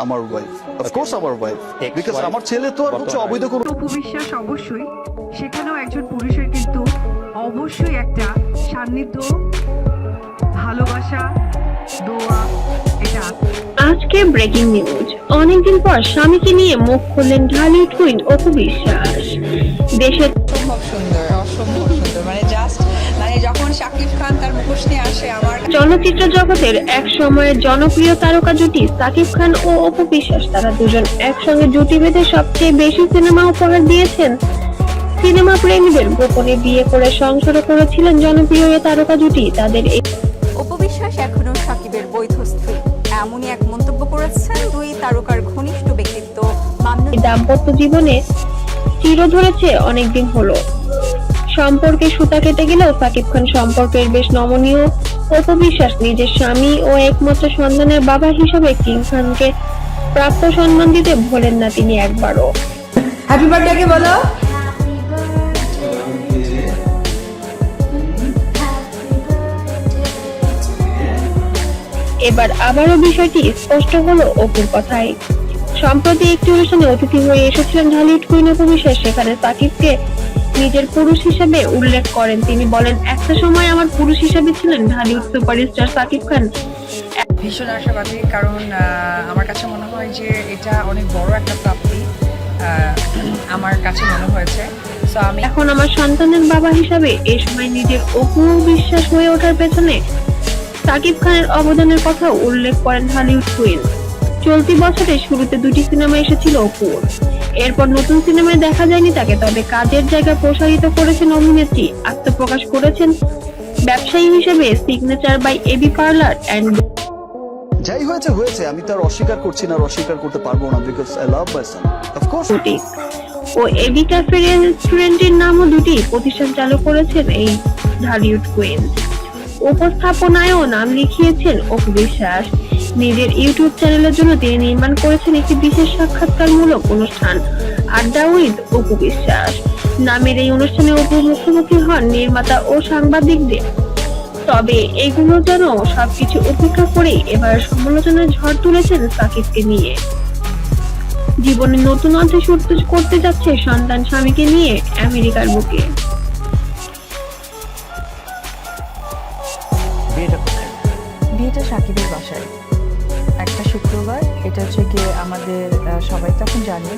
আমার wife, of course আমার wife, because আমার ছেলে তো আর হচ্ছে অবৈধ কোনো। অপু বিশ্বাস অবশ্যই সেখানেও একজন পুরুষের কিন্তু অবশ্যই একটা সান্নিধ্য, ভালোবাসা, দোয়া এটা আছে। আজকে ব্রেকিং নিউজ, অনেকদিন পর স্বামীকে নিয়ে মুখ খুললেন ঢালিউড কুইন অপু বিশ্বাস। দেশের অসম্ভব সুন্দর, অসম্ভব সুন্দর, মানে জাস্ট মানে যখন শাকিব খান তার মুখোশ নিয়ে আসে আমার চলচ্চিত্র জগতের এক সময়ের জনপ্রিয় তারকা জুটি সাকিব খান ও অপু বিশ্বাস, তারা দুজন একসঙ্গে জুটি বেঁধে সবচেয়ে বেশি সিনেমা উপহার দিয়েছেন। সিনেমা প্রেমীদের গোপনে বিয়ে করে সংসারও করেছিলেন জনপ্রিয় এই তারকা জুটি। তাদের এই অপু বিশ্বাস এখনো সাকিবের বৈধ স্ত্রী, এমনই এক মন্তব্য করেছেন দুই তারকার ঘনিষ্ঠ ব্যক্তিত্ব মামুন। দাম্পত্য জীবনে চির ধরেছে অনেকদিন হলো, সম্পর্কে সুতা কেটে গেলেও সাকিব খান সম্পর্কের বেশ নমনীয়। অপু বিশ্বাস নিজের স্বামী ও একমাত্র সন্তানের বাবা হিসেবে কিং খানকে প্রাপ্ত সম্মান দিতে ভোলেন না তিনি একবারও। হ্যাপি বার্থডে বলো। এবার আবারও বিষয়টি স্পষ্ট হলো অপুর কথায়। সম্প্রতি একটি অনুষ্ঠানে অতিথি হয়ে এসেছিলেন ঢালিউড কুইন অপু বিশ্বাস, সেখানে সাকিবকে নিজের পুরুষ হিসেবে উল্লেখ করেন তিনি। বলেন, একটা সময় আমার পুরুষ হিসেবে ছিলেন ঢালিউড সুপারস্টার সাকিব খান। ভীষণ আশাবাদী, কারণ আমার কাছে মনে হয় যে এটা অনেক বড় একটা প্রাপ্তি আমার কাছে মনে হয়েছে। সো আমি এখন আমার সন্তানের বাবা হিসাবে এই সময় নিজের অপু বিশ্বাস হয়ে ওঠার পেছনে সাকিব খানের অবদানের কথা উল্লেখ করেন ঢালিউড কুইন। চলতি বছরের শুরুতে দুটি সিনেমা এসেছিল অপুর, এরপর নতুন সিনেমায় দেখা যায়নি তাকে। তবে কাজের জায়গা প্রসারিত করেছেন অভিনেত্রী, আত্মপ্রকাশ করেছেন ব্যবসায়ী হিসেবে signature by AB parlour and যাই হয়েছে হয়েছে, আমি তার অস্বীকার করছি না, আর অস্বীকার করতে পারবো না, because I love my son, of course. Boutique ও এবি ক্যাফে রেস্টুরেন্টের নামও দুটি প্রতিষ্ঠান চালু করেছেন এই ঢালিউড কুইন। উপস্থাপনায়ও নাম লিখিয়েছেন অপু বিশ্বাস। নিজের ইউটিউব চ্যানেলের জন্য তিনি নির্মাণ করেছেন একটি বিশেষ সাক্ষাৎকারমূলক অনুষ্ঠান, আড্ডা উইথ অপু বিশ্বাস নামের এই অনুষ্ঠানে অপু মুখোমুখি হন নির্মাতা ও সাংবাদিকদের। তবে এগুলো যেন সবকিছু উপেক্ষা করে এবার সমালোচনার ঝড় তুলেছেন সাকিবকে নিয়ে। জীবনে নতুন অধ্যায় শুরু করতে যাচ্ছে সন্তান স্বামীকে নিয়ে আমেরিকার বুকে। বিয়েটা সাকিবের বাসায় একটা শুক্রবার, এটা হচ্ছে গিয়ে আমাদের সবাই তখন জানেন